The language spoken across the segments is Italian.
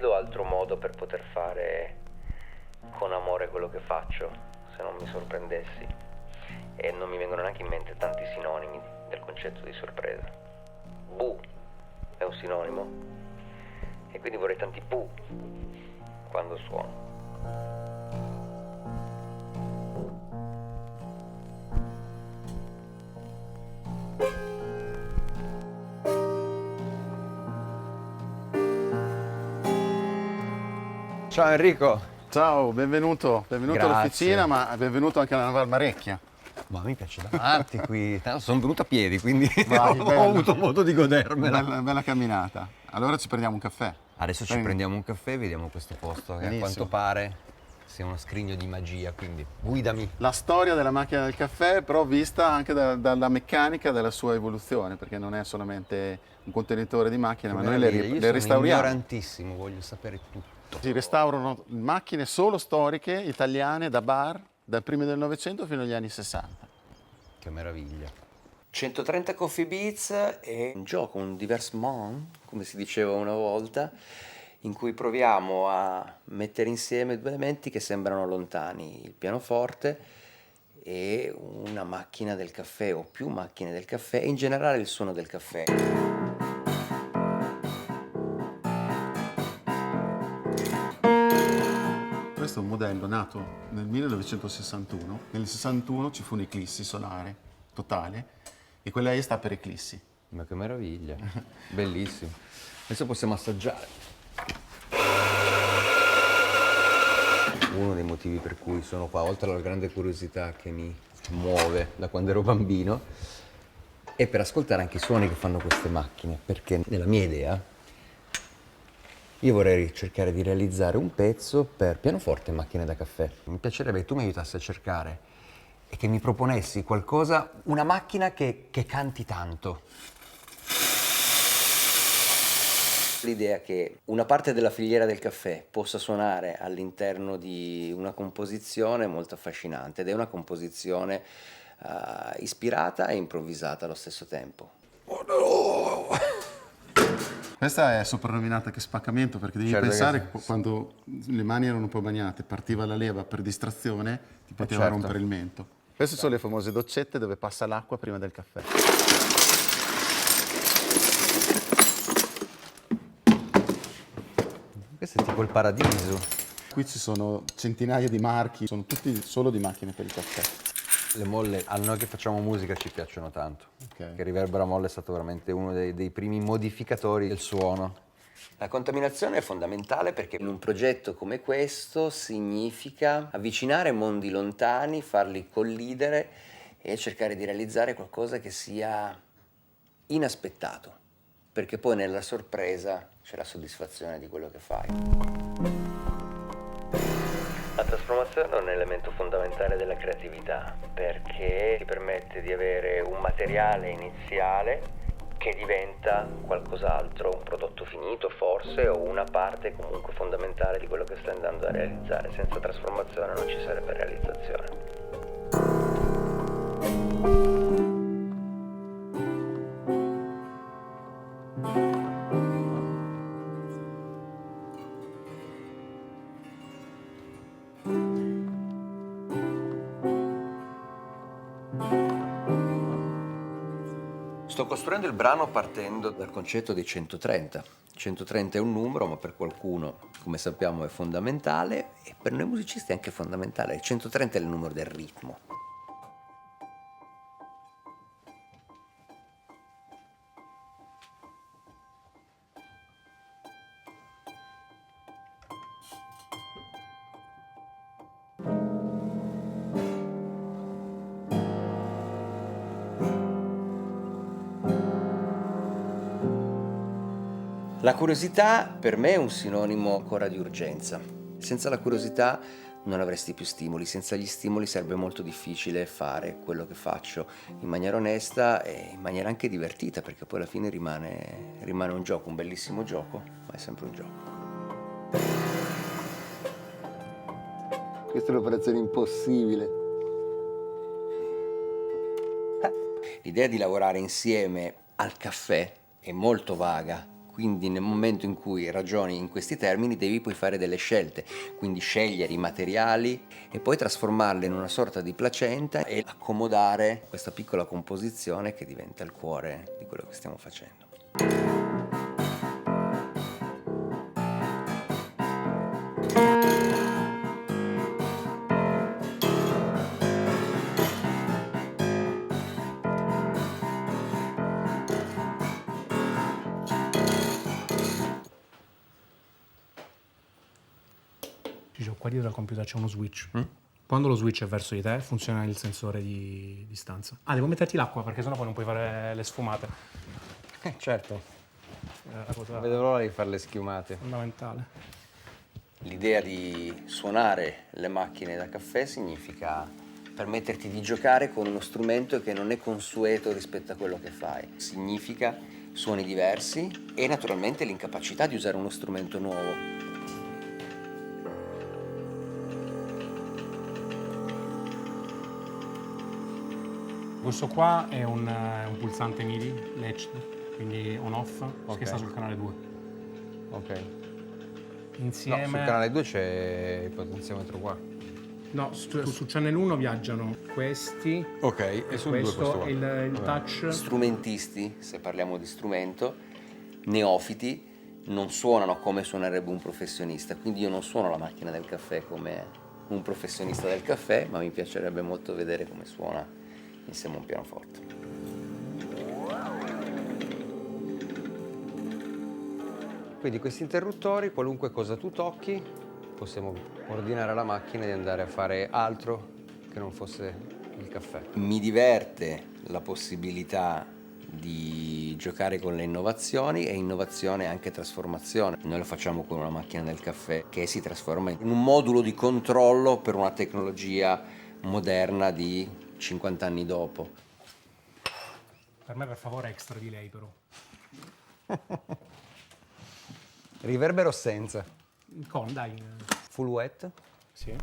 vedo altro modo per poter fare con amore quello che faccio, se non mi sorprendessi. E non mi vengono neanche in mente tanti sinonimi del concetto di sorpresa. Bu è un sinonimo, e quindi vorrei tanti bu quando suono. Ciao Enrico. Ciao, benvenuto Grazie. all'officina, ma benvenuto anche alla Valmarecchia. Ma mi piace davanti qui. Sono venuto a piedi, quindi Vai, ho bello. avuto modo di godermela. Bella camminata. Allora ci prendiamo un caffè. Adesso ci prendiamo un caffè e vediamo questo posto che a Benissimo. quanto pare sia uno scrigno di magia, quindi guidami. La storia della macchina del caffè, però vista anche dalla meccanica della sua evoluzione, perché non è solamente un contenitore di macchine, ma noi Io le sono restauriamo. ignorantissimo, voglio sapere tutto. Si restaurano macchine solo storiche, italiane, da bar, dal primo del Novecento fino agli anni 60. Che meraviglia. 130 Coffee Beats è un gioco, un diversement, come si diceva una volta, in cui proviamo a mettere insieme due elementi che sembrano lontani, il pianoforte e una macchina del caffè o più macchine del caffè e in generale il suono del caffè. Questo è un modello nato nel 1961. Nel 61 ci fu un'eclissi solare totale e quella sta per eclissi. Ma che meraviglia, bellissimo. Adesso possiamo assaggiare. Uno dei motivi per cui sono qua, oltre alla grande curiosità che mi muove da quando ero bambino, è per ascoltare anche i suoni che fanno queste macchine, perché nella mia idea io vorrei cercare di realizzare un pezzo per pianoforte e macchine da caffè. Mi piacerebbe che tu mi aiutassi a cercare e che mi proponessi qualcosa, una macchina che canti tanto. L'idea che una parte della filiera del caffè possa suonare all'interno di una composizione è molto affascinante ed è una composizione ispirata e improvvisata allo stesso tempo. Questa è soprannominata che spaccamento perché devi Certo che pensare sì. che quando le mani erano un po' bagnate, partiva la leva per distrazione, ti poteva certo. rompere il mento. Queste sono le famose doccette dove passa l'acqua prima del caffè. Questo è tipo il paradiso. Qui ci sono centinaia di marchi, sono tutti solo di macchine per il caffè. Le molle, a noi che facciamo musica ci piacciono tanto. Ok. Che Riverbera Molle è stato veramente uno dei primi modificatori del suono. La contaminazione è fondamentale perché in un progetto come questo significa avvicinare mondi lontani, farli collidere e cercare di realizzare qualcosa che sia inaspettato, perché poi nella sorpresa c'è la soddisfazione di quello che fai. La trasformazione è un elemento fondamentale della creatività perché ti permette di avere un materiale iniziale che diventa qualcos'altro, un prodotto finito forse o una parte comunque fondamentale di quello che stai andando a realizzare. Senza trasformazione non ci sarebbe realizzazione. Sto costruendo il brano partendo dal concetto dei 130. 130 è un numero, ma per qualcuno, come sappiamo, è fondamentale e per noi musicisti è anche fondamentale. Il 130 è il numero del ritmo. La curiosità per me è un sinonimo ancora di urgenza. Senza la curiosità non avresti più stimoli, senza gli stimoli sarebbe molto difficile fare quello che faccio in maniera onesta e in maniera anche divertita, perché poi alla fine rimane un gioco, un bellissimo gioco, ma è sempre un gioco. Questa è un'operazione impossibile. L'idea di lavorare insieme al caffè è molto vaga, quindi nel momento in cui ragioni in questi termini devi poi fare delle scelte, quindi scegliere i materiali e poi trasformarli in una sorta di placenta e accomodare questa piccola composizione che diventa il cuore di quello che stiamo facendo. Qua dietro al computer c'è uno switch. Quando lo switch è verso di te, funziona il sensore di distanza. Ah, devo metterti l'acqua perché sennò poi non puoi fare le sfumate. Certo, La cosa vedo l'ora di fare le schiumate. fondamentale. L'idea di suonare le macchine da caffè significa permetterti di giocare con uno strumento che non è consueto rispetto a quello che fai. Significa suoni diversi e naturalmente l'incapacità di usare uno strumento nuovo. Questo qua è un pulsante MIDI, latched, quindi on-off, che sta sul canale 2. Ok. Insieme... No, sul canale 2 c'è il potenziometro qua. No, su Channel 1 viaggiano questi. Ok, e sul 2 questo qua. è il touch. Strumentisti, se parliamo di strumento, neofiti, non suonano come suonerebbe un professionista, quindi io non suono la macchina del caffè come un professionista del caffè, ma mi piacerebbe molto vedere come suona insieme a un pianoforte. Quindi questi interruttori, qualunque cosa tu tocchi, possiamo ordinare alla macchina di andare a fare altro che non fosse il caffè. Mi diverte la possibilità di giocare con le innovazioni e innovazione anche trasformazione. Noi lo facciamo con una macchina del caffè che si trasforma in un modulo di controllo per una tecnologia moderna di 50 anni dopo. Per me, per favore, extra delay però. Riverbero senza. Con, dai. Full wet? Sì.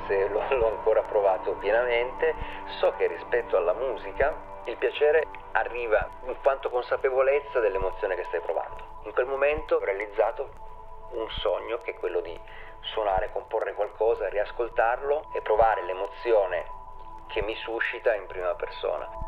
se l'ho ancora provato pienamente, so che rispetto alla musica il piacere arriva in quanto consapevolezza dell'emozione che stai provando. In quel momento ho realizzato un sogno che è quello di suonare, comporre qualcosa, riascoltarlo e provare l'emozione che mi suscita in prima persona.